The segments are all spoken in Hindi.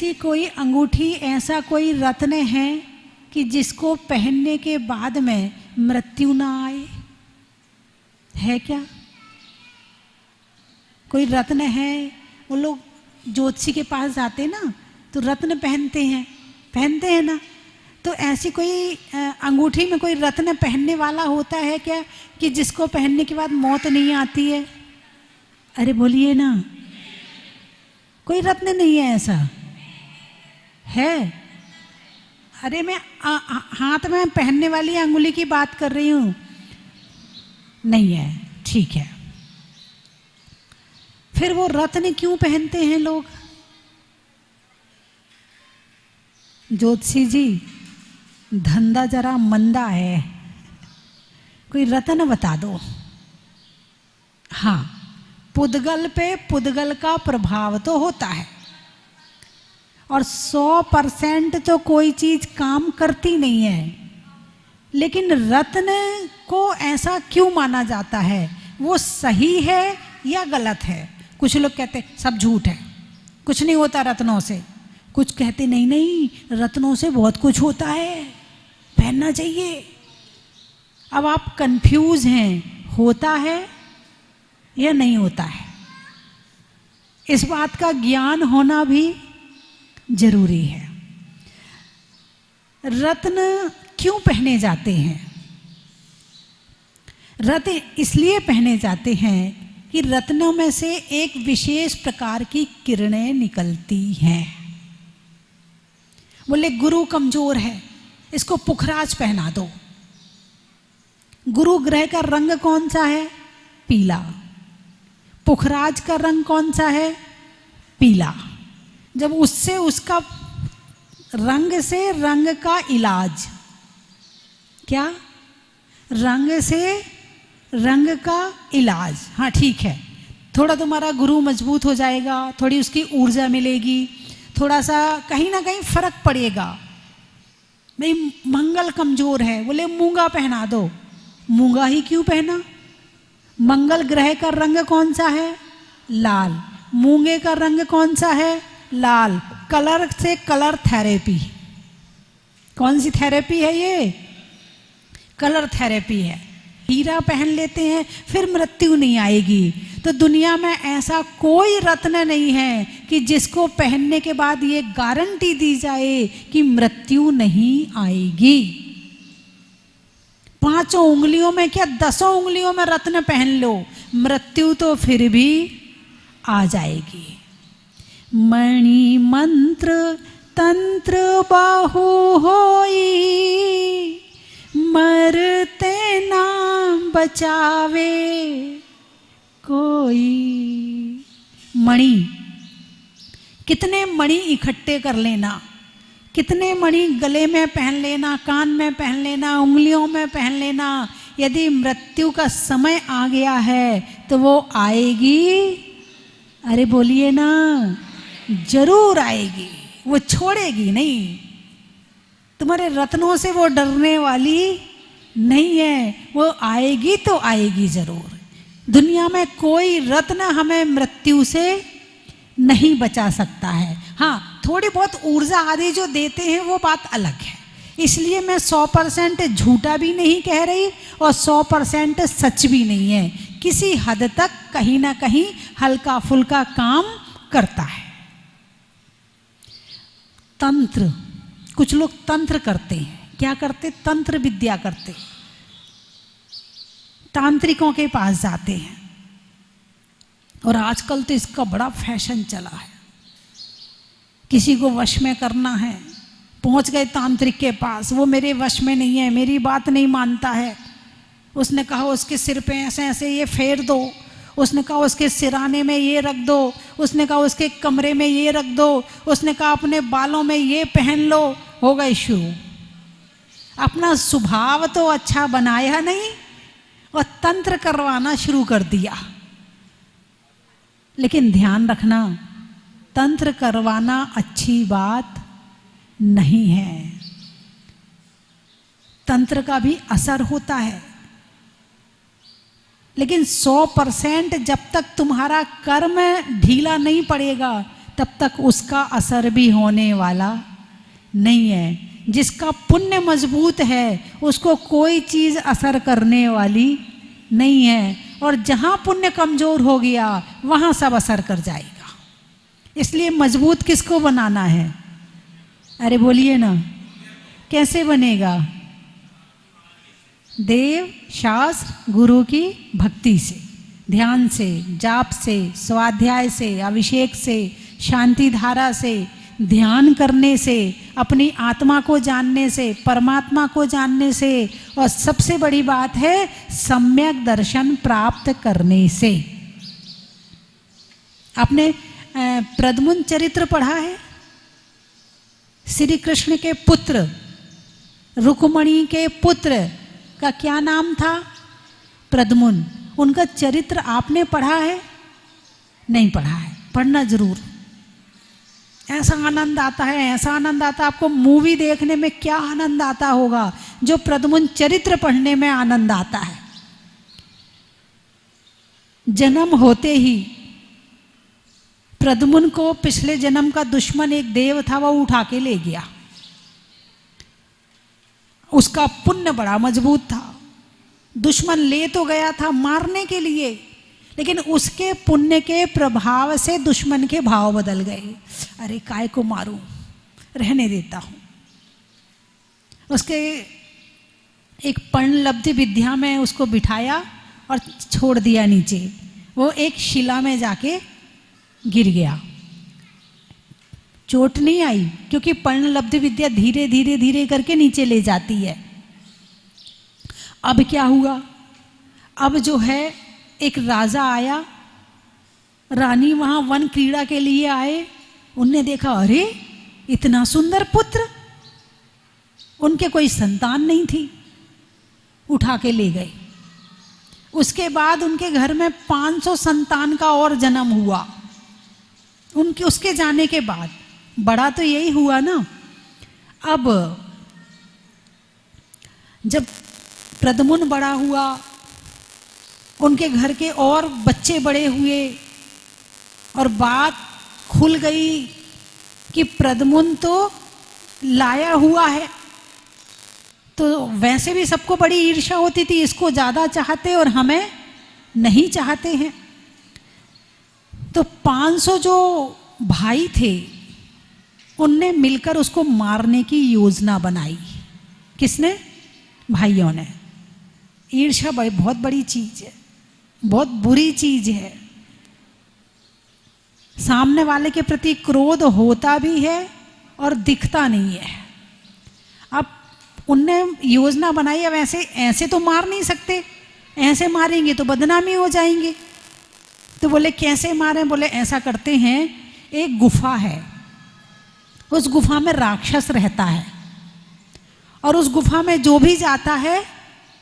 ऐसी कोई अंगूठी, ऐसा कोई रत्न है कि जिसको पहनने के बाद में मृत्यु ना आए? है क्या? कोई रत्न है? वो लोग ज्योतिषी के पास जाते ना तो रत्न पहनते हैं ना। तो ऐसी कोई अंगूठी में कोई रत्न पहनने वाला होता है क्या कि जिसको पहनने के बाद मौत नहीं आती है? अरे बोलिए ना, कोई रत्न नहीं है ऐसा? है? अरे मैं हाथ में पहनने वाली अंगुली की बात कर रही हूं। नहीं है, ठीक है। फिर वो रत्न क्यों पहनते हैं लोग? ज्योतिषी जी, धंधा जरा मंदा है, कोई रत्न बता दो। हाँ, पुद्गल पे पुद्गल का प्रभाव तो होता है, और 100% तो कोई चीज काम करती नहीं है। लेकिन रत्न को ऐसा क्यों माना जाता है? वो सही है या गलत है? कुछ लोग कहते हैं सब झूठ है, कुछ नहीं होता रत्नों से। कुछ कहते नहीं नहीं, रत्नों से बहुत कुछ होता है, पहनना चाहिए। अब आप कंफ्यूज हैं, होता है या नहीं होता है? इस बात का ज्ञान होना भी जरूरी है। रत्न क्यों पहने जाते हैं? रत्न इसलिए पहने जाते हैं कि रत्नों में से एक विशेष प्रकार की किरणें निकलती हैं। बोले गुरु कमजोर है, इसको पुखराज पहना दो। गुरु ग्रह का रंग कौन सा है? पीला। पुखराज का रंग कौन सा है? पीला। जब उससे उसका रंग से रंग का इलाज, क्या? रंग से रंग का इलाज। हाँ ठीक है, थोड़ा तुम्हारा गुरु मजबूत हो जाएगा, थोड़ी उसकी ऊर्जा मिलेगी, थोड़ा सा कहीं ना कहीं फर्क पड़ेगा। भाई मंगल कमजोर है, बोले मूंगा पहना दो। मूंगा ही क्यों पहना? मंगल ग्रह का रंग कौन सा है? लाल। मूंगे का रंग कौन सा है? लाल। कलर से कलर थेरेपी। कौन सी थेरेपी है ये? कलर थेरेपी है। हीरा पहन लेते हैं फिर मृत्यु नहीं आएगी। तो दुनिया में ऐसा कोई रत्न नहीं है कि जिसको पहनने के बाद ये गारंटी दी जाए कि मृत्यु नहीं आएगी। 5 उंगलियों में क्या 10 उंगलियों में रत्न पहन लो, मृत्यु तो फिर भी आ जाएगी। मणि मंत्र तंत्र बाहु होई, मरते ना बचावे कोई। मणि, कितने मणि इकट्ठे कर लेना, कितने मणि गले में पहन लेना, कान में पहन लेना, उंगलियों में पहन लेना, यदि मृत्यु का समय आ गया है तो वो आएगी। अरे बोलिए ना, जरूर आएगी, वो छोड़ेगी नहीं। तुम्हारे रत्नों से वो डरने वाली नहीं है, वो आएगी तो आएगी जरूर। दुनिया में कोई रत्न हमें मृत्यु से नहीं बचा सकता है। हाँ, थोड़ी बहुत ऊर्जा आदि जो देते हैं वो बात अलग है। इसलिए मैं 100% झूठा भी नहीं कह रही और 100% सच भी नहीं है। किसी हद तक कहीं ना कहीं हल्का फुल्का काम करता है। तंत्र, कुछ लोग तंत्र करते हैं। क्या करते? तंत्र विद्या करते, तांत्रिकों के पास जाते हैं। और आजकल तो इसका बड़ा फैशन चला है। किसी को वश में करना है, पहुंच गए तांत्रिक के पास, वो मेरे वश में नहीं है, मेरी बात नहीं मानता है। उसने कहा उसके सिर पे ऐसे ऐसे ये फेर दो, उसने कहा उसके सिराने में ये रख दो, उसने कहा उसके कमरे में ये रख दो, उसने कहा अपने बालों में ये पहन लो। हो गए शुरू। अपना स्वभाव तो अच्छा बनाया नहीं और तंत्र करवाना शुरू कर दिया। लेकिन ध्यान रखना, तंत्र करवाना अच्छी बात नहीं है। तंत्र का भी असर होता है, लेकिन 100% जब तक तुम्हारा कर्म ढीला नहीं पड़ेगा तब तक उसका असर भी होने वाला नहीं है। जिसका पुण्य मजबूत है उसको कोई चीज़ असर करने वाली नहीं है, और जहाँ पुण्य कमज़ोर हो गया वहाँ सब असर कर जाएगा। इसलिए मजबूत किसको बनाना है? अरे बोलिए ना, कैसे बनेगा? देव, शास्त्र, गुरु की भक्ति से, ध्यान से, जाप से, स्वाध्याय से, अभिषेक से, शांति धारा से, ध्यान करने से, अपनी आत्मा को जानने से, परमात्मा को जानने से, और सबसे बड़ी बात है सम्यक दर्शन प्राप्त करने से। आपने प्रद्युम्न चरित्र पढ़ा है? श्री कृष्ण के पुत्र, रुक्मणी के पुत्र का क्या नाम था? प्रद्युम्न। उनका चरित्र आपने पढ़ा है? नहीं पढ़ा है, पढ़ना जरूर। ऐसा आनंद आता है, ऐसा आनंद आता है। आपको मूवी देखने में क्या आनंद आता होगा जो प्रद्युम्न चरित्र पढ़ने में आनंद आता है। जन्म होते ही प्रद्युम्न को पिछले जन्म का दुश्मन एक देव था, वो उठा के ले गया। उसका पुण्य बड़ा मजबूत था। दुश्मन ले तो गया था मारने के लिए, लेकिन उसके पुण्य के प्रभाव से दुश्मन के भाव बदल गए। अरे काय को मारूं, रहने देता हूं। उसके एक पर्णलब्धि विद्या में उसको बिठाया और छोड़ दिया नीचे। वो एक शिला में जाके गिर गया। चोट नहीं आई, क्योंकि पर्णलब्धि विद्या धीरे धीरे धीरे करके नीचे ले जाती है। अब क्या हुआ? अब जो है एक राजा आया, रानी वहां वन क्रीड़ा के लिए आए। उनने देखा, अरे इतना सुंदर पुत्र। उनके कोई संतान नहीं थी, उठा के ले गए। उसके बाद उनके घर में 500 संतान का और जन्म हुआ। उनके उसके जाने के बाद बड़ा तो यही हुआ ना। अब जब प्रद्युम्न बड़ा हुआ, उनके घर के और बच्चे बड़े हुए, और बात खुल गई कि प्रद्युम्न तो लाया हुआ है। तो वैसे भी सबको बड़ी ईर्ष्या होती थी, इसको ज़्यादा चाहते और हमें नहीं चाहते हैं। तो 500 जो भाई थे उनने मिलकर उसको मारने की योजना बनाई। किसने? भाइयों ने। ईर्ष्या बहुत बड़ी चीज है, बहुत बुरी चीज है। सामने वाले के प्रति क्रोध होता भी है और दिखता नहीं है। अब उनने योजना बनाई। अब ऐसे तो मार नहीं सकते, ऐसे मारेंगे तो बदनामी हो जाएंगे। तो बोले कैसे मारें? बोले ऐसा करते हैं, एक गुफा है, उस गुफा में राक्षस रहता है, और उस गुफा में जो भी जाता है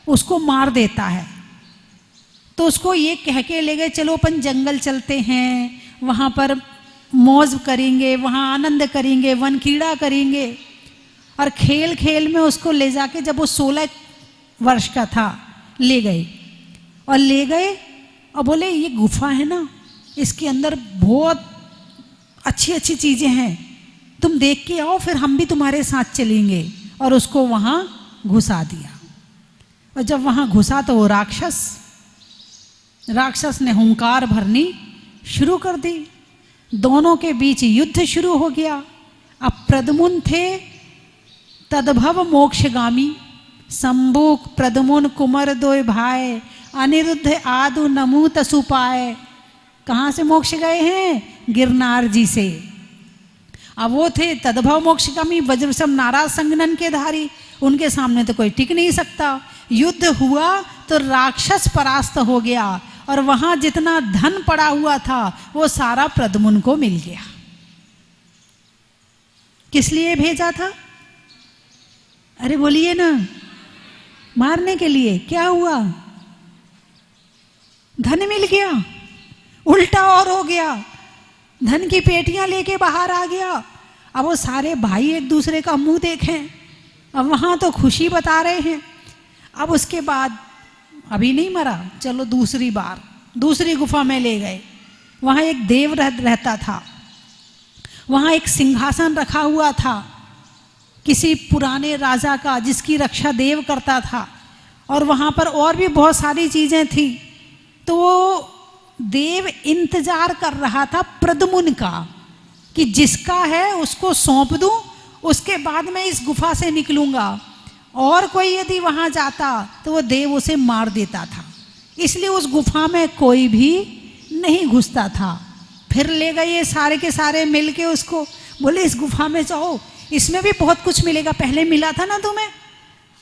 उसको मार देता है। तो उसको ये कह के ले गए, चलो अपन जंगल चलते हैं, वहाँ पर मौज करेंगे, वहाँ आनंद करेंगे, वन क्रीड़ा करेंगे। और खेल खेल में उसको ले जाके, जब वो 16 वर्ष का था, ले गए। और ले गए और बोले ये गुफा है ना, इसके अंदर बहुत अच्छी अच्छी चीज़ें हैं, तुम देख के आओ, फिर हम भी तुम्हारे साथ चलेंगे। और उसको वहाँ घुसा दिया। और जब वहाँ घुसा तो वो राक्षस ने हुंकार भरनी शुरू कर दी। दोनों के बीच युद्ध शुरू हो गया। अब प्रद्युम्न थे तद्भव मोक्षगामी, संबुक प्रद्युम्न कुमर दोय भाई, अनिरुद्ध आदु नमु तसु पाए। कहाँ से मोक्ष गए हैं? गिरनार जी से। अब वो थे तद्भव मोक्षगामी, वज्रसम नाराज संगनन के धारी। उनके सामने तो कोई टिक नहीं सकता। युद्ध हुआ तो राक्षस परास्त हो गया, और वहां जितना धन पड़ा हुआ था वो सारा प्रद्युम्न को मिल गया। किस लिए भेजा था? अरे बोलिए ना, मारने के लिए। क्या हुआ? धन मिल गया, उल्टा और हो गया। धन की पेटियां लेके बाहर आ गया। अब वो सारे भाई एक दूसरे का मुंह देखें। अब वहां तो खुशी बता रहे हैं। अब उसके बाद अभी नहीं मरा, चलो दूसरी बार दूसरी गुफा में ले गए। वहां एक देव रहता था। वहाँ एक सिंहासन रखा हुआ था किसी पुराने राजा का, जिसकी रक्षा देव करता था, और वहाँ पर और भी बहुत सारी चीज़ें थी। तो वो देव इंतजार कर रहा था प्रद्युम्न का कि जिसका है उसको सौंप दूं, उसके बाद मैं इस गुफा से निकलूंगा। और कोई यदि वहाँ जाता तो वो देव उसे मार देता था, इसलिए उस गुफा में कोई भी नहीं घुसता था। फिर ले गए ये सारे के सारे मिल के उसको, बोले इस गुफा में जाओ, इसमें भी बहुत कुछ मिलेगा, पहले मिला था ना तुम्हें।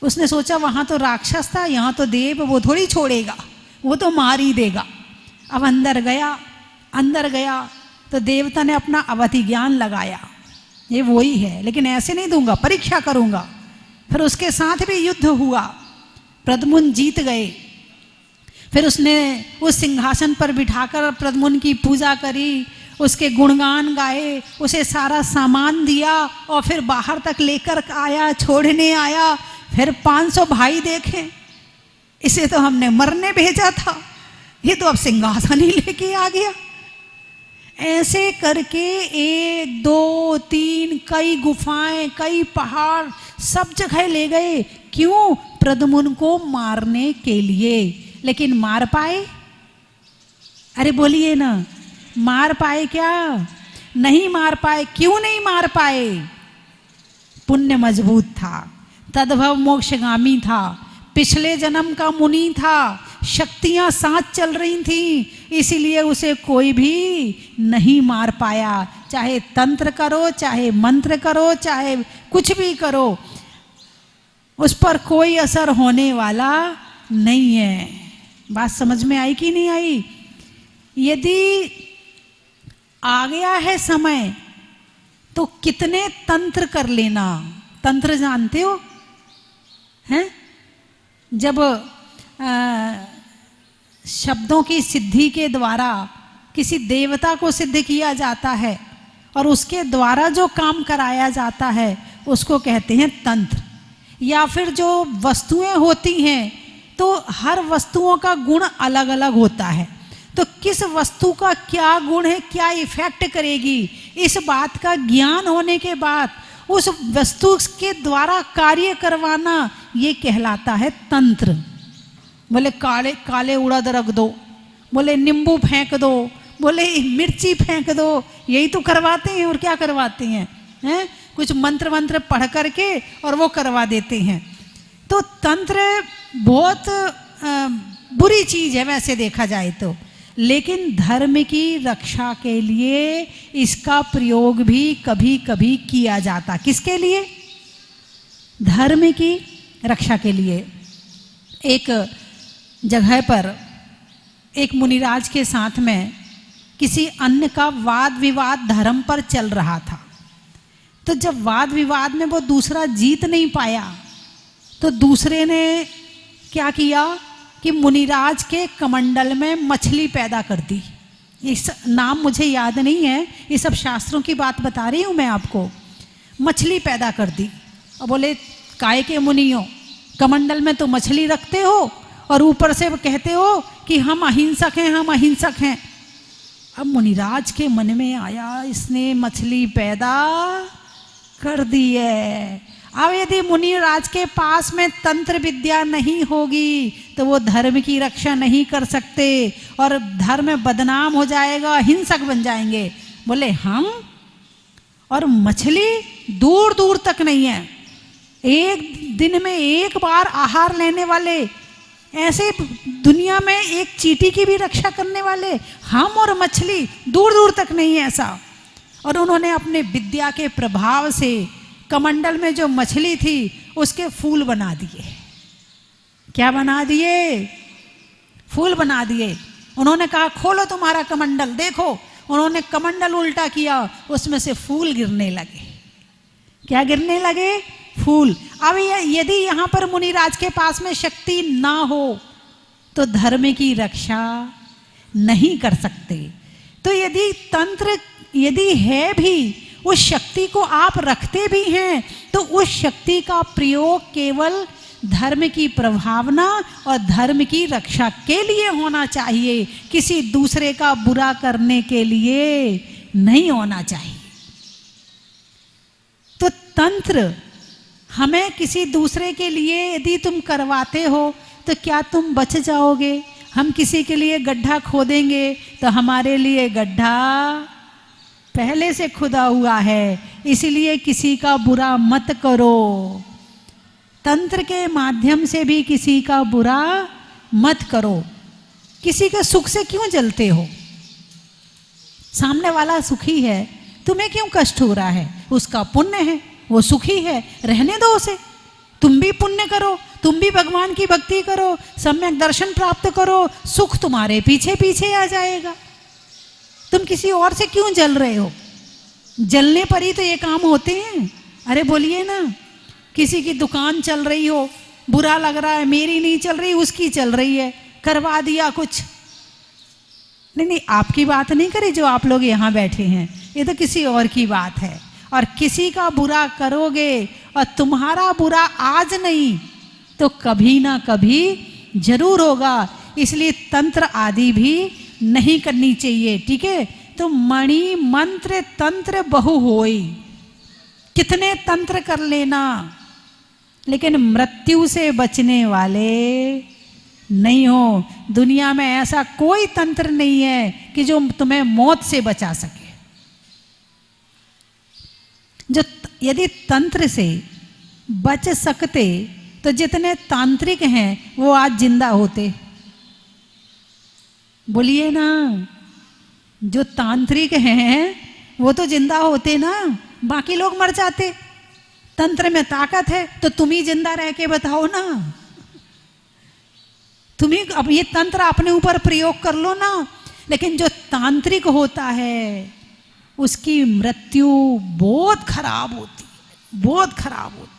उसने सोचा वहाँ तो राक्षस था, यहाँ तो देव, वो थोड़ी छोड़ेगा, वो तो मार ही देगा। अब अंदर गया तो देवता ने अपना अवधि ज्ञान लगाया, ये वही है, लेकिन ऐसे नहीं दूंगा, परीक्षा करूंगा। फिर उसके साथ भी युद्ध हुआ, प्रद्युम्न जीत गए। फिर उसने उस सिंहासन पर बिठाकर प्रद्युम्न की पूजा करी, उसके गुणगान गाए, उसे सारा सामान दिया और फिर बाहर तक लेकर आया, छोड़ने आया। फिर 500 भाई देखे, इसे तो हमने मरने भेजा था, ये तो अब सिंहासन ही लेके आ गया। ऐसे करके 1, 2, 3 कई गुफाएं, कई पहाड़, सब जगह ले गए। क्यों? प्रद्युम्न को मारने के लिए। लेकिन मार पाए? अरे बोलिए ना, मार पाए क्या? नहीं मार पाए। क्यों नहीं मार पाए? पुण्य मजबूत था, तद्भव मोक्षगामी था, पिछले जन्म का मुनि था, शक्तियां साथ चल रही थीं, इसीलिए उसे कोई भी नहीं मार पाया। चाहे तंत्र करो, चाहे मंत्र करो, चाहे कुछ भी करो, उस पर कोई असर होने वाला नहीं है। बात समझ में आई कि नहीं आई? यदि आ गया है समय तो कितने तंत्र कर लेना। तंत्र जानते हो हैं? जब शब्दों की सिद्धि के द्वारा किसी देवता को सिद्ध किया जाता है और उसके द्वारा जो काम कराया जाता है उसको कहते हैं तंत्र। या फिर जो वस्तुएं होती हैं तो हर वस्तुओं का गुण अलग अलग होता है, तो किस वस्तु का क्या गुण है, क्या इफेक्ट करेगी, इस बात का ज्ञान होने के बाद उस वस्तु के द्वारा कार्य करवाना, ये कहलाता है तंत्र। बोले काले काले उड़द रख दो, बोले नींबू फेंक दो, बोले मिर्ची फेंक दो, यही तो करवाते हैं। और क्या करवाते हैं? कुछ मंत्र पढ़ करके और वो करवा देते हैं। तो तंत्र बहुत बुरी चीज है वैसे देखा जाए तो, लेकिन धर्म की रक्षा के लिए इसका प्रयोग भी कभी कभी किया जाता। किसके लिए? धर्म की रक्षा के लिए। एक जगह पर एक मुनिराज के साथ में किसी अन्य का वाद विवाद धर्म पर चल रहा था। तो जब वाद विवाद में वो दूसरा जीत नहीं पाया तो दूसरे ने क्या किया कि मुनिराज के कमंडल में मछली पैदा कर दी। इस नाम मुझे याद नहीं है, ये सब शास्त्रों की बात बता रही हूँ मैं आपको। मछली पैदा कर दी और बोले काय के मुनियों, कमंडल में तो मछली रखते हो और ऊपर से कहते हो कि हम अहिंसक हैं, हम अहिंसक हैं। अब मुनिराज के मन में आया, इसने मछली पैदा कर दी है। अब यदि मुनिराज के पास में तंत्र विद्या नहीं होगी तो वो धर्म की रक्षा नहीं कर सकते और धर्म बदनाम हो जाएगा, हिंसक बन जाएंगे। बोले हम और मछली दूर दूर तक नहीं है, एक दिन में एक बार आहार लेने वाले, ऐसे दुनिया में एक चींटी की भी रक्षा करने वाले हम और मछली दूर दूर तक नहीं है ऐसा। और उन्होंने अपने विद्या के प्रभाव से कमंडल में जो मछली थी उसके फूल बना दिए। क्या बना दिए? फूल बना दिए। उन्होंने कहा खोलो तुम्हारा कमंडल, देखो। उन्होंने कमंडल उल्टा किया, उसमें से फूल गिरने लगे। क्या गिरने लगे? फूल। अब यदि यहाँ पर मुनिराज के पास में शक्ति ना हो तो धर्म की रक्षा नहीं कर सकते। तो यदि तंत्र यदि है भी, उस शक्ति को आप रखते भी हैं, तो उस शक्ति का प्रयोग केवल धर्म की प्रभावना और धर्म की रक्षा के लिए होना चाहिए, किसी दूसरे का बुरा करने के लिए नहीं होना चाहिए। तंत्र हमें किसी दूसरे के लिए यदि तुम करवाते हो तो क्या तुम बच जाओगे? हम किसी के लिए गड्ढा खोदेंगे तो हमारे लिए गड्ढा पहले से खुदा हुआ है, इसलिए किसी का बुरा मत करो। तंत्र के माध्यम से भी किसी का बुरा मत करो। किसी के सुख से क्यों जलते हो? सामने वाला सुखी है, तुम्हें क्यों कष्ट हो रहा है? उसका पुण्य है, वो सुखी है, रहने दो उसे। तुम भी पुण्य करो, तुम भी भगवान की भक्ति करो, सम्यक दर्शन प्राप्त करो, सुख तुम्हारे पीछे पीछे आ जाएगा। तुम किसी और से क्यों जल रहे हो? जलने पर ही तो ये काम होते हैं। अरे बोलिए ना, किसी की दुकान चल रही हो, बुरा लग रहा है, मेरी नहीं चल रही उसकी चल रही है, करवा दिया कुछ। नहीं, आपकी बात नहीं करी जो आप लोग यहाँ बैठे हैं, ये तो किसी और की बात है। और किसी का बुरा करोगे और तुम्हारा बुरा आज नहीं तो कभी ना कभी जरूर होगा, इसलिए तंत्र आदि भी नहीं करनी चाहिए। ठीक है, तो मणि मंत्र तंत्र बहु होई, कितने तंत्र कर लेना, लेकिन मृत्यु से बचने वाले नहीं हो। दुनिया में ऐसा कोई तंत्र नहीं है कि जो तुम्हें मौत से बचा सके। जो यदि तंत्र से बच सकते तो जितने तांत्रिक हैं वो आज जिंदा होते। बोलिए ना, जो तांत्रिक हैं वो तो जिंदा होते ना, बाकी लोग मर जाते। तंत्र में ताकत है तो तुम ही जिंदा रह के बताओ ना। तुम ही अब ये तंत्र अपने ऊपर प्रयोग कर लो ना। लेकिन जो तांत्रिक होता है उसकी मृत्यु बहुत खराब होती है, बहुत खराब होती है।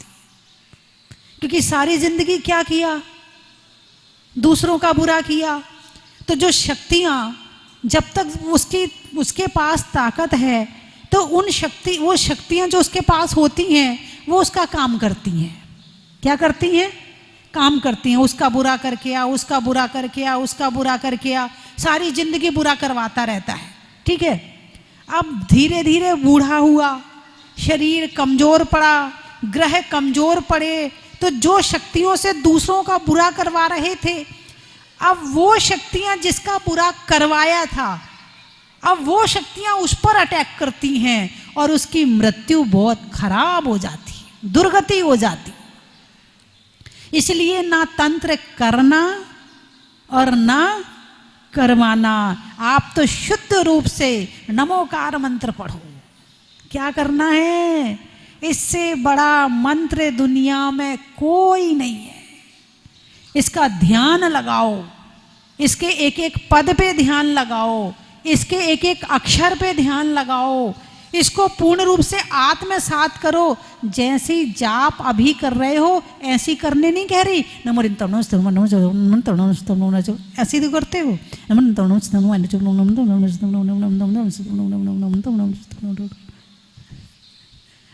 क्योंकि सारी जिंदगी क्या किया? दूसरों का बुरा किया। तो जो शक्तियां, जब तक उसके पास ताकत है तो वो शक्तियां जो उसके पास होती हैं वो उसका काम करती हैं। क्या करती हैं? काम करती हैं। उसका बुरा करके आ, उसका बुरा करके आ, उसका बुरा करके आ, सारी जिंदगी बुरा करवाता रहता है। ठीक है, अब धीरे धीरे बूढ़ा हुआ, शरीर कमजोर पड़ा, ग्रह कमजोर पड़े, तो जो शक्तियों से दूसरों का बुरा करवा रहे थे, अब वो शक्तियां जिसका बुरा करवाया था, अब वो शक्तियां उस पर अटैक करती हैं और उसकी मृत्यु बहुत खराब हो जाती है, दुर्गति हो जाती। इसलिए ना तंत्र करना और ना करवाना। आप तो शुद्ध रूप से नमोकार मंत्र पढ़ो। क्या करना है? इससे बड़ा मंत्र दुनिया में कोई नहीं है। इसका ध्यान लगाओ, इसके एक एक पद पे ध्यान लगाओ, इसके एक एक अक्षर पे ध्यान लगाओ, इसको पूर्ण रूप से आत्मसात करो। जैसी जाप अभी कर रहे हो ऐसी करने नहीं कह रही। ऐसी तो करते हो।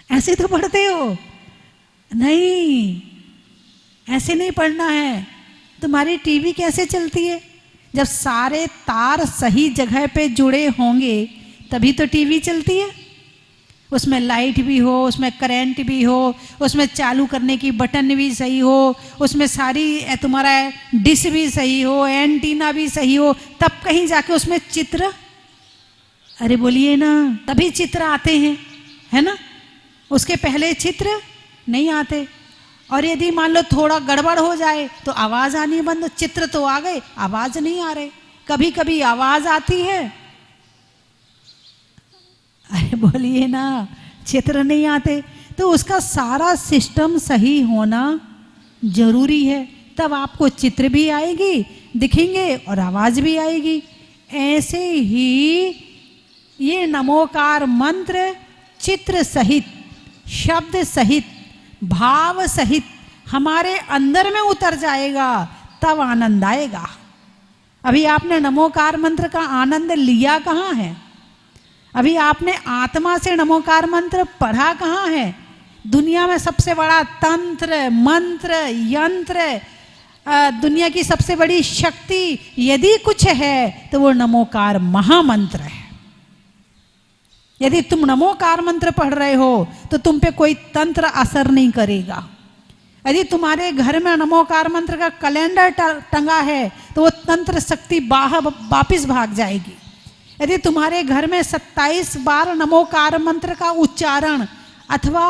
ऐसे तो पढ़ते हो नहीं, ऐसे नहीं पढ़ना है। तुम्हारी टीवी कैसे चलती है? जब सारे तार सही जगह पे जुड़े होंगे तभी तो टीवी चलती है। उसमें लाइट भी हो, उसमें करंट भी हो, उसमें चालू करने की बटन भी सही हो, उसमें सारी तुम्हारा डिश भी सही हो, एंटीना भी सही हो, तब कहीं जाके उसमें चित्र, अरे बोलिए ना, तभी चित्र आते हैं, है ना। उसके पहले चित्र नहीं आते। और यदि मान लो थोड़ा गड़बड़ हो जाए तो आवाज आनी बंद। चित्र तो आ गए, आवाज नहीं आ रहे। कभी कभी आवाज आती है, अरे बोलिए ना, चित्र नहीं आते। तो उसका सारा सिस्टम सही होना जरूरी है, तब आपको चित्र भी आएगी, दिखेंगे, और आवाज भी आएगी। ऐसे ही ये नमोकार मंत्र चित्र सहित, शब्द सहित, भाव सहित हमारे अंदर में उतर जाएगा, तब आनंद आएगा। अभी आपने नमोकार मंत्र का आनंद लिया कहाँ है? अभी आपने आत्मा से नमोकार मंत्र पढ़ा कहाँ है? दुनिया में सबसे बड़ा तंत्र, मंत्र, यंत्र, दुनिया की सबसे बड़ी शक्ति यदि कुछ है तो वो नमोकार महामंत्र है। यदि तुम नमोकार मंत्र पढ़ रहे हो तो तुम पे कोई तंत्र असर नहीं करेगा। यदि तुम्हारे घर में नमोकार मंत्र का कैलेंडर टंगा है तो वो तंत्र शक्ति वापिस भाग जाएगी। यदि तुम्हारे घर में 27 बार नमोकार मंत्र का उच्चारण अथवा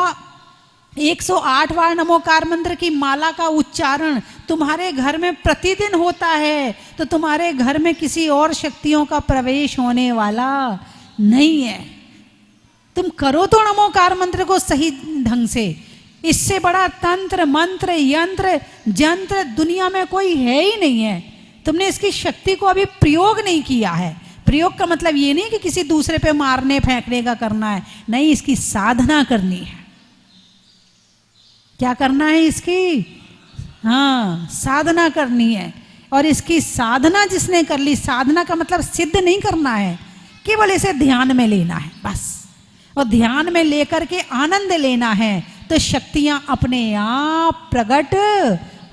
108 बार नमोकार मंत्र की माला का उच्चारण तुम्हारे घर में प्रतिदिन होता है तो तुम्हारे घर में किसी और शक्तियों का प्रवेश होने वाला नहीं है। तुम करो तो नमोकार मंत्र को सही ढंग से। इससे बड़ा तंत्र मंत्र यंत्र जंत्र दुनिया में कोई है ही नहीं है। तुमने इसकी शक्ति को अभी प्रयोग नहीं किया है। प्रयोग का मतलब ये नहीं कि किसी दूसरे पे मारने फेंकने का करना है, नहीं, इसकी साधना करनी है। क्या करना है इसकी? हाँ, साधना करनी है। और इसकी साधना जिसने कर ली, साधना का मतलब सिद्ध नहीं करना है, केवल इसे ध्यान में लेना है बस। और ध्यान में लेकर के आनंद लेना है तो शक्तियां अपने आप प्रकट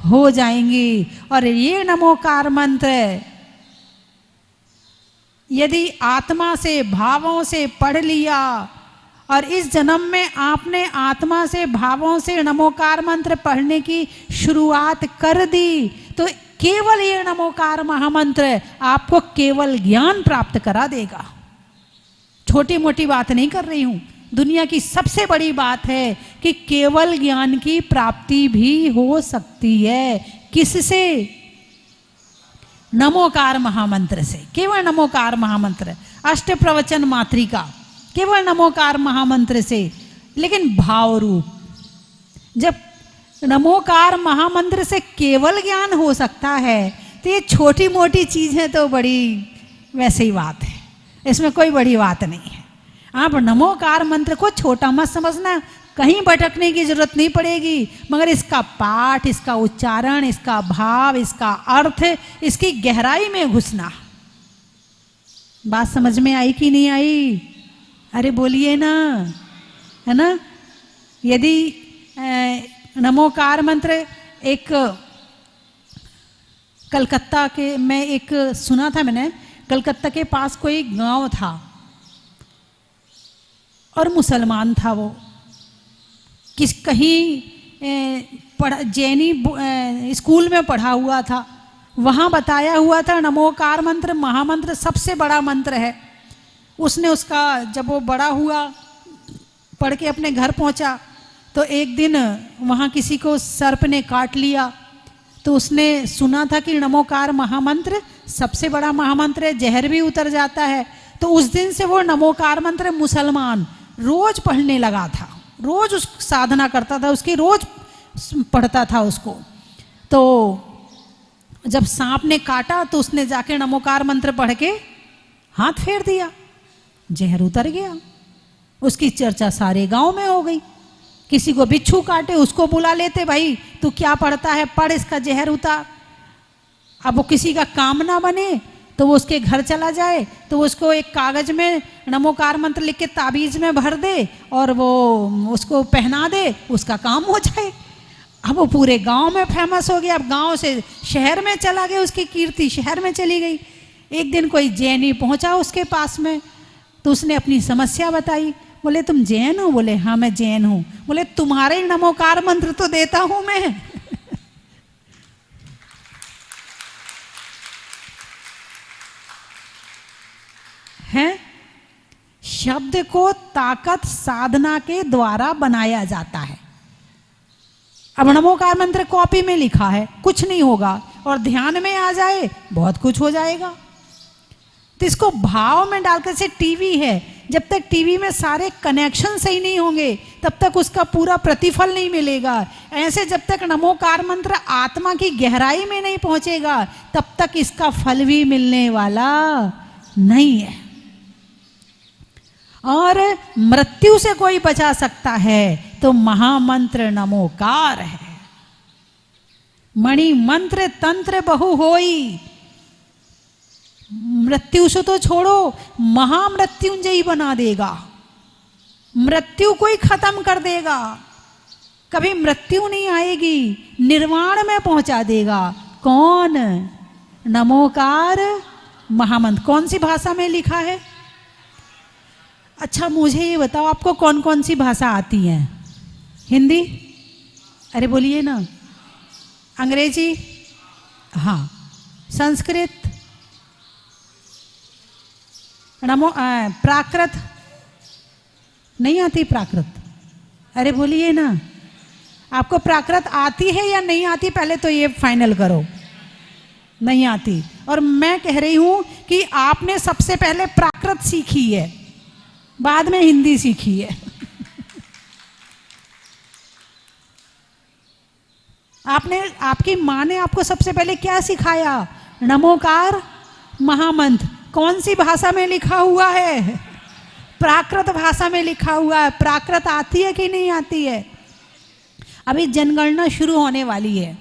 हो जाएंगी। और ये नमोकार मंत्र यदि आत्मा से भावों से पढ़ लिया और इस जन्म में आपने आत्मा से भावों से नमोकार मंत्र पढ़ने की शुरुआत कर दी तो केवल ये नमोकार महामंत्र आपको केवल ज्ञान प्राप्त करा देगा। छोटी मोटी बात नहीं कर रही हूं, दुनिया की सबसे बड़ी बात है कि केवल ज्ञान की प्राप्ति भी हो सकती है। किससे? नमोकार महामंत्र से। केवल नमोकार महामंत्र, अष्ट प्रवचन मात्रिका, केवल नमोकार महामंत्र से। लेकिन भाव रूप, जब नमोकार महामंत्र से केवल ज्ञान हो सकता है तो ये छोटी मोटी चीजें तो बड़ी वैसे ही बात है, इसमें कोई बड़ी बात नहीं है। आप नमोकार मंत्र को छोटा मत समझना, कहीं भटकने की जरूरत नहीं पड़ेगी, मगर इसका पाठ, इसका उच्चारण, इसका भाव, इसका अर्थ, इसकी गहराई में घुसना। बात समझ में आई कि नहीं आई? अरे बोलिए ना, है ना। यदि नमोकार मंत्र एक कलकत्ता के में एक सुना था मैंने, कलकत्ता के पास कोई गांव था और मुसलमान था वो, कहीं जैनी स्कूल में पढ़ा हुआ था। वहाँ बताया हुआ था नमोकार मंत्र महामंत्र सबसे बड़ा मंत्र है। उसने उसका जब वो बड़ा हुआ पढ़ के अपने घर पहुँचा तो एक दिन वहाँ किसी को सर्प ने काट लिया तो उसने सुना था कि नमोकार महामंत्र सबसे बड़ा महामंत्र है, जहर भी उतर जाता है। तो उस दिन से वो नमोकार मंत्र मुसलमान रोज पढ़ने लगा था, रोज उस साधना करता था, उसकी रोज पढ़ता था उसको। तो जब सांप ने काटा तो उसने जाके नमोकार मंत्र पढ़ के हाथ फेर दिया, जहर उतर गया। उसकी चर्चा सारे गांव में हो गई। किसी को बिच्छू काटे उसको बुला लेते, भाई तू क्या पढ़ता है, पढ़ इसका जहर उतार। अब वो किसी का काम ना बने तो वो उसके घर चला जाए तो उसको एक कागज में नमोकार मंत्र लिख के ताबीज में भर दे और वो उसको पहना दे, उसका काम हो जाए। अब वो पूरे गांव में फेमस हो गया। अब गांव से शहर में चला गया, उसकी कीर्ति शहर में चली गई। एक दिन कोई जैनी पहुंचा उसके पास में तो उसने अपनी समस्या बताई। बोले तुम जैन हो? बोले हाँ मैं जैन हूँ। बोले तुम्हारे नमोकार मंत्र तो देता हूं मैं। है शब्द को ताकत साधना के द्वारा बनाया जाता है। अब नमोकार मंत्र कॉपी में लिखा है, कुछ नहीं होगा, और ध्यान में आ जाए बहुत कुछ हो जाएगा। तो इसको भाव में डालकर, से टीवी है, जब तक टीवी में सारे कनेक्शन सही नहीं होंगे तब तक उसका पूरा प्रतिफल नहीं मिलेगा। ऐसे जब तक नमोकार मंत्र आत्मा की गहराई में नहीं पहुंचेगा तब तक इसका फल भी मिलने वाला नहीं है। और मृत्यु से कोई बचा सकता है तो महामंत्र नमोकार है। मणि मंत्र तंत्र बहु होई, मृत्यु से तो छोड़ो, महामृत्युंजयी बना देगा। मृत्यु को ही खत्म कर देगा, कभी मृत्यु नहीं आएगी, निर्वाण में पहुंचा देगा। कौन? नमोकार महामंत्र। कौन सी भाषा में लिखा है? अच्छा मुझे ये बताओ, आपको कौन कौन सी भाषा आती है? हिंदी? अरे बोलिए ना। अंग्रेजी? हाँ। संस्कृत? प्राकृत? नहीं आती प्राकृत? अरे बोलिए ना। आपको प्राकृत आती है या नहीं आती, पहले तो ये फाइनल करो। नहीं आती। और मैं कह रही हूं कि आपने सबसे पहले प्राकृत सीखी है, बाद में हिंदी सीखी है। आपकी माँ ने आपको सबसे पहले क्या सिखाया? नमोकार महामंत्र। कौन सी भाषा में लिखा हुआ है? प्राकृत भाषा में लिखा हुआ है। प्राकृत आती है कि नहीं आती है? अभी जनगणना शुरू होने वाली है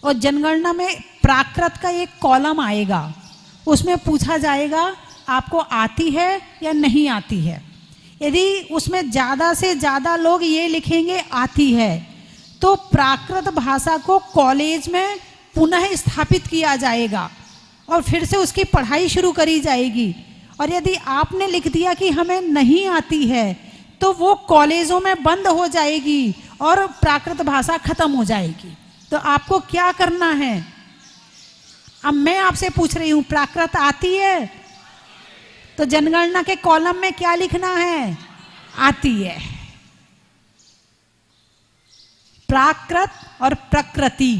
और जनगणना में प्राकृत का एक कॉलम आएगा, उसमें पूछा जाएगा आपको आती है या नहीं आती है। यदि उसमें ज़्यादा से ज़्यादा लोग ये लिखेंगे आती है, तो प्राकृत भाषा को कॉलेज में पुनः स्थापित किया जाएगा और फिर से उसकी पढ़ाई शुरू करी जाएगी। और यदि आपने लिख दिया कि हमें नहीं आती है, तो वो कॉलेजों में बंद हो जाएगी और प्राकृत भाषा खत्म हो जाएगी। तो आपको क्या करना है? अब मैं आपसे पूछ रही हूं, प्राकृत आती है? तो जनगणना के कॉलम में क्या लिखना है? आती है। प्राकृत और प्रकृति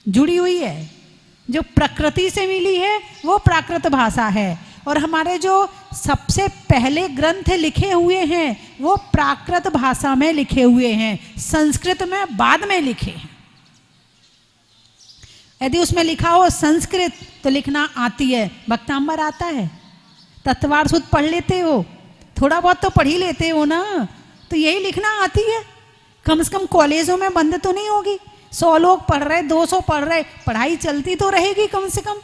जुड़ी हुई है। जो प्रकृति से मिली है वो प्राकृत भाषा है, और हमारे जो सबसे पहले ग्रंथ लिखे हुए हैं वो प्राकृत भाषा में लिखे हुए हैं, संस्कृत में बाद में लिखे हैं। यदि उसमें लिखा हो संस्कृत तो लिखना आती है। भक्तांबर आता है? तत्वार सूत्र पढ़ लेते हो? थोड़ा बहुत तो पढ़ ही लेते हो ना, तो यही लिखना आती है। कम से कम कॉलेजों में बंद तो नहीं होगी। 100 लोग पढ़ रहे, 200 पढ़ रहे, पढ़ाई चलती तो रहेगी कम से कम।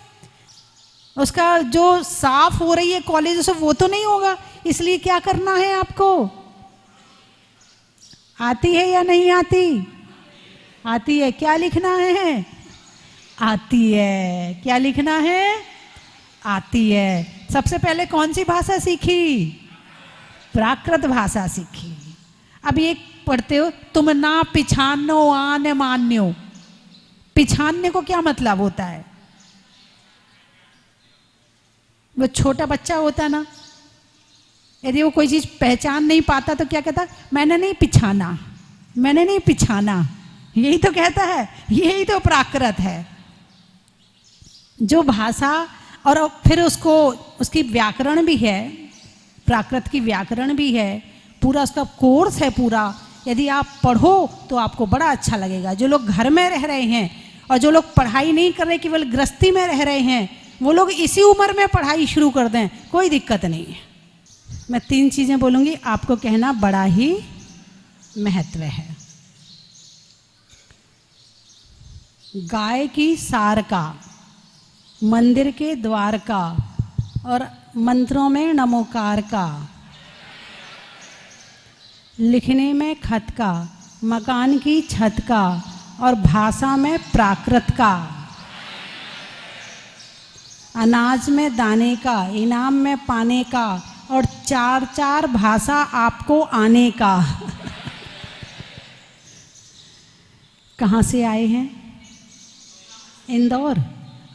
उसका जो साफ हो रही है कॉलेज से वो तो नहीं होगा। इसलिए क्या करना है आपको? आती है या नहीं आती? आती है। क्या लिखना है? आती है। क्या लिखना है? आती है। सबसे पहले कौन सी भाषा सीखी? प्राकृत भाषा सीखी। अब ये पढ़ते हो, तुम ना पिछानो आने मान्यो। पिछानने को क्या मतलब होता है? वो छोटा बच्चा होता है ना, यदि वो कोई चीज पहचान नहीं पाता तो क्या कहता? मैंने नहीं पिछाना, मैंने नहीं पिछाना। यही तो कहता है। यही तो प्राकृत है। जो भाषा, और फिर उसको उसकी व्याकरण भी है, प्राकृत की व्याकरण भी है, पूरा उसका कोर्स है पूरा। यदि आप पढ़ो तो आपको बड़ा अच्छा लगेगा। जो लोग घर में रह रहे हैं और जो लोग पढ़ाई नहीं कर रहे, केवल गृहस्थी में रह रहे हैं, वो लोग इसी उम्र में पढ़ाई शुरू कर दें, कोई दिक्कत नहीं है। मैं 3 चीजें बोलूंगी, आपको कहना बड़ा ही महत्व है। गाय की सार का, मंदिर के द्वार का, और मंत्रों में नमोकार का, लिखने में खत का, मकान की छत का, और भाषा में प्राकृत का, अनाज में दाने का, इनाम में पाने का, और 4 भाषा आपको आने का। कहाँ से आए हैं? इंदौर।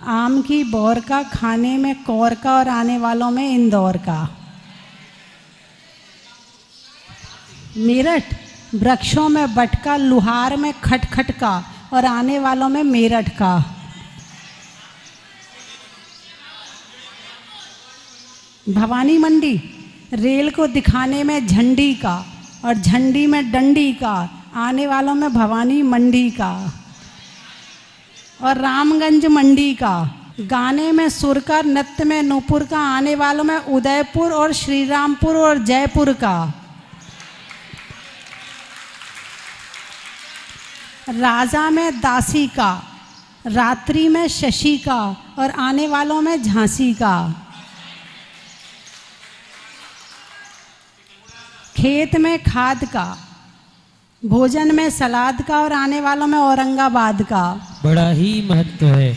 आम की बौर का, खाने में कौर का, और आने वालों में इंदौर का। मेरठ। वृक्षों में बटका, लुहार में खटखट का, और आने वालों में मेरठ का। भवानी मंडी। रेल को दिखाने में झंडी का, और झंडी में डंडी का, आने वालों में भवानी मंडी का। और रामगंज मंडी का। गाने में सुर का, नृत्य में नूपुर का, आने वालों में उदयपुर और श्रीरामपुर और जयपुर का। राजा में दासी का, रात्रि में शशि का, और आने वालों में झांसी का। खेत में खाद का, भोजन में सलाद का, और आने वालों में औरंगाबाद का। बड़ा ही महत्व है।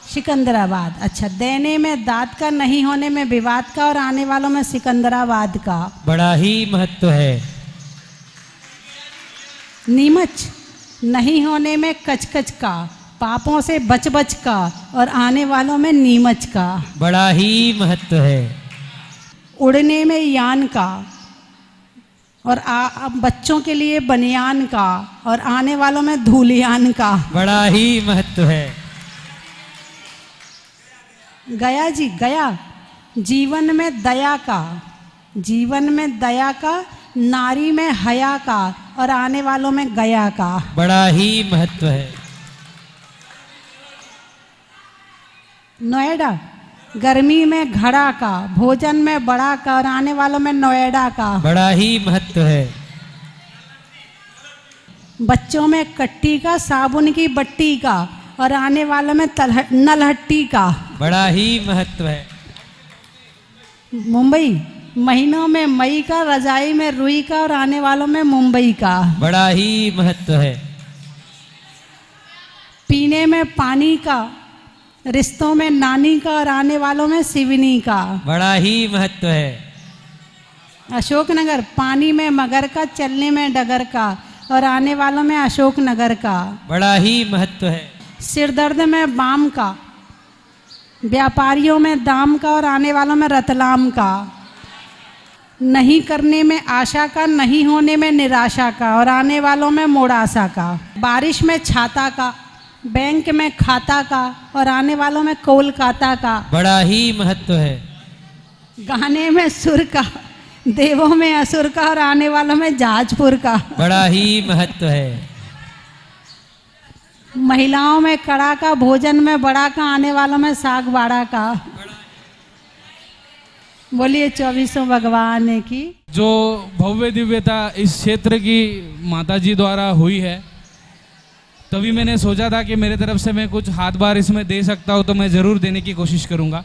सिकंदराबाद। अच्छा, देने में दाद का, नहीं होने में विवाद का, और आने वालों में सिकंदराबाद का। बड़ा ही महत्व है। नीमच, नहीं होने में कचकच का, पापों से बच बच का, और आने वालों में नीमच का। बड़ा ही महत्व है। उड़ने में यान का, और बच्चों के लिए बनियान का, और आने वालों में धूलियान का। बड़ा ही महत्व है। गया जी, गया, जीवन में दया का, जीवन में दया का, नारी में हया का, और आने वालों में गया का। बड़ा ही महत्व है। नोएडा, गर्मी में घड़ा का, भोजन में बड़ा का, और आने वालों में नोएडा का। बड़ा ही महत्व है। बच्चों में कट्टी का, साबुन की बट्टी का, और आने वालों में नलहट्टी का। बड़ा ही महत्व है। मुंबई, महीनों में मई का, रजाई में रुई का, और आने वालों में मुंबई का। बड़ा ही महत्व है। पीने में पानी का, रिश्तों में नानी का, और आने वालों में सिवनी का। बड़ा ही महत्व है। अशोकनगर, पानी में मगर का, चलने में डगर का, और आने वालों में अशोकनगर का। बड़ा ही महत्व है। सिरदर्द में बाम का, व्यापारियों में दाम का, और आने वालों में रतलाम का। नहीं करने में आशा का, नहीं होने में निराशा का, और आने वालों में मोड़ासा का। बारिश में छाता का, बैंक में खाता का, और आने वालों में कोलकाता का। बड़ा ही महत्व है। गाने में सुर का, देवों में असुर का, और आने वालों में जाजपुर का। बड़ा ही महत्व है। महिलाओं में कड़ा का, भोजन में बड़ा का, आने वालों में साग बाड़ा का। बोलिए 24 भगवान की। जो भव्य दिव्यता इस क्षेत्र की माताजी द्वारा हुई है, तभी मैंने सोचा था कि मेरे तरफ से मैं कुछ हाथ बार इसमें दे सकता हूँ तो मैं ज़रूर देने की कोशिश करूँगा।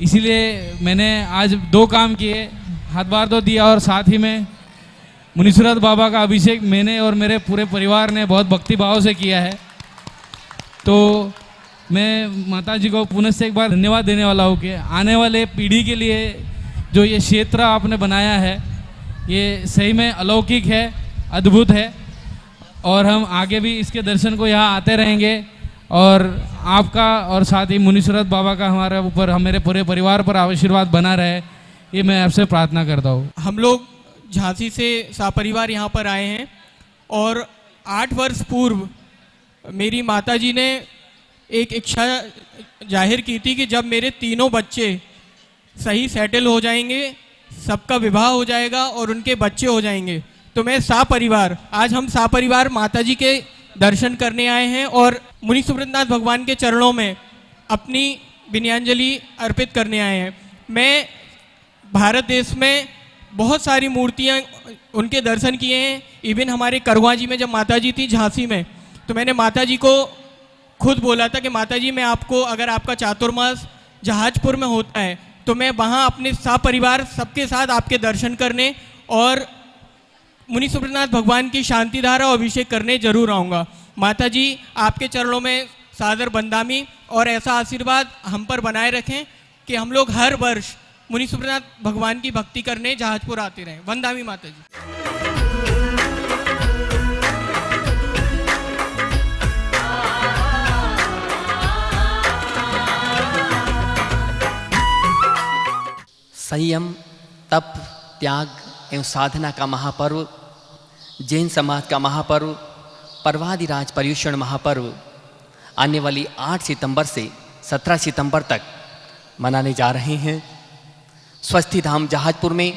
इसीलिए मैंने आज 2 काम किए, हाथ बार तो दिया और साथ ही में मुनीश्वरनाथ बाबा का अभिषेक मैंने और मेरे पूरे परिवार ने बहुत भक्ति भाव से किया है। तो मैं माताजी को पुनः से एक बार धन्यवाद देने वाला हूँ कि आने वाले पीढ़ी के लिए जो ये क्षेत्र आपने बनाया है ये सही में अलौकिक है, अद्भुत है, और हम आगे भी इसके दर्शन को यहाँ आते रहेंगे। और आपका और साथ ही मुनीश्वरनाथ बाबा का हमारे ऊपर, हम मेरे पूरे परिवार पर आशीर्वाद बना रहे, ये मैं आपसे प्रार्थना करता हूँ। हम लोग झांसी से सपरिवार यहाँ पर आए हैं और 8 वर्ष पूर्व मेरी माताजी ने एक इच्छा जाहिर की थी कि जब मेरे तीनों बच्चे सही सेटल हो जाएंगे, सबका विवाह हो जाएगा और उनके बच्चे हो जाएंगे, तो मैं सपरिवार, आज हम सपरिवार माताजी के दर्शन करने आए हैं और मुनि सुब्रतनाथ भगवान के चरणों में अपनी विनयांजलि अर्पित करने आए हैं। मैं भारत देश में बहुत सारी मूर्तियाँ उनके दर्शन किए हैं। इवन हमारे करवा जी में जब माताजी थी झांसी में, तो मैंने माताजी को खुद बोला था कि माताजी मैं आपको, अगर आपका चातुर्मास जहाजपुर में होता है तो मैं वहाँ अपने सपरिवार सबके साथ आपके दर्शन करने और मुनि सुब्रतनाथ भगवान की शांति धारा और अभिषेक करने जरूर आऊँगा। माताजी आपके चरणों में सादर बंदामी और ऐसा आशीर्वाद हम पर बनाए रखें कि हम लोग हर वर्ष मुनि सुब्रतनाथ भगवान की भक्ति करने जहाजपुर आते रहें। वंदामी माताजी। संयम, तप, त्याग एवं साधना का महापर्व, जैन समाज का महापर्व, पर्वादिराज पर्युषण महापर्व आने वाली 8 सितंबर से 17 सितंबर तक मनाने जा रहे हैं। स्वस्थी धाम जहाजपुर में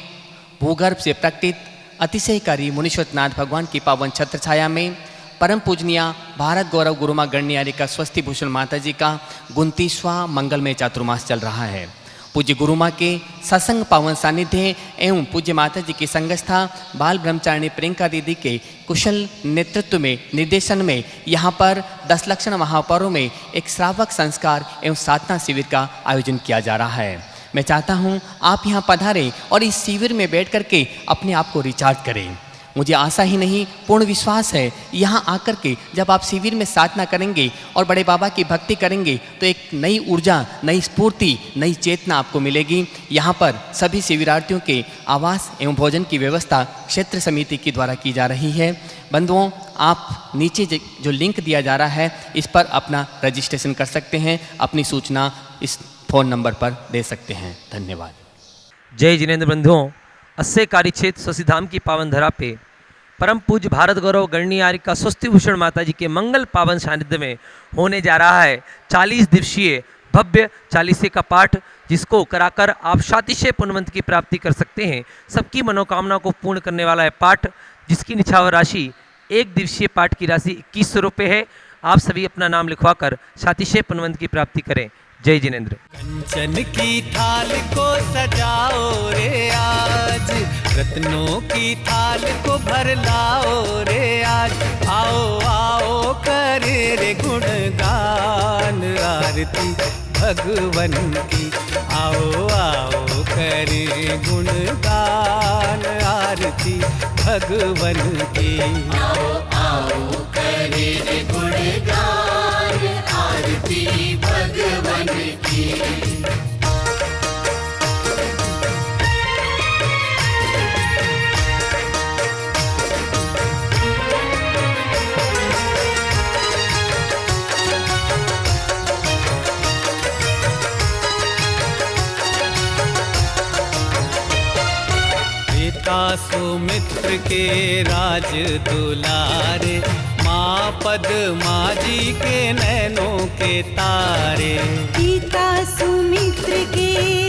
भूगर्भ से प्रकटित अतिशयकारी मुनीश्वरनाथ भगवान की पावन छत्र छाया में परम पूजनीय भारत गौरव गुरुमा गण्य का स्वस्थी भूषण माता जी का 29वां मंगलमय चातुर्मास चल रहा है। पूज्य गुरुमा के सत्संग पावन सानिध्य एवं पूज्य माता जी की संगस्था बाल ब्रह्मचारिणी प्रियंका दीदी के कुशल नेतृत्व में, निर्देशन में यहाँ पर 10 लक्षण महापर्व में एक श्रावक संस्कार एवं साधना शिविर का आयोजन किया जा रहा है। मैं चाहता हूँ आप यहाँ पधारें और इस शिविर में बैठ करके अपने आप को रिचार्ज करें। मुझे आशा ही नहीं पूर्ण विश्वास है यहाँ आकर के जब आप शिविर में साधना करेंगे और बड़े बाबा की भक्ति करेंगे तो एक नई ऊर्जा, नई स्फूर्ति, नई चेतना आपको मिलेगी। यहाँ पर सभी शिविरार्थियों के आवास एवं भोजन की व्यवस्था क्षेत्र समिति के द्वारा की जा रही है। बंधुओं, आप नीचे जो लिंक दिया जा रहा है इस पर अपना रजिस्ट्रेशन कर सकते हैं, अपनी सूचना इस फ़ोन नंबर पर दे सकते हैं। धन्यवाद। जय जिनेंद्र बंधुओं, अस्से कार्य क्षेत्र शशिधाम की पावन धरा पे परम पूज्य भारत गौरव गणनीय आर्य का स्वस्ति भूषण माता जी के मंगल पावन सानिध्य में होने जा रहा है 40 दिवसीय भव्य चालीसे का पाठ, जिसको कराकर आप शातिशय पुण्यवंत की प्राप्ति कर सकते हैं। सबकी मनोकामना को पूर्ण करने वाला है पाठ, जिसकी निछावर राशि एक दिवसीय पाठ की राशि 2100 रुपये है। आप सभी अपना नाम लिखवाकर शातिशय पुण्यवंत की प्राप्ति करें। जय जिनेंद्र। कंचन की थाल को सजाओ रे आज, रत्नों की थाल को भर लाओ रे आज। आओ आओ करे रे गुणगान आरती भगवन की। आओ आओ करे गुणगान आरती भगवन की। आओ आओ करे रे गुणगान आरती भगवन की। पिता सुमित्र के राज दुलारे, माँ पद्मा जी के नैनों के तारे। पिता सुमित्र के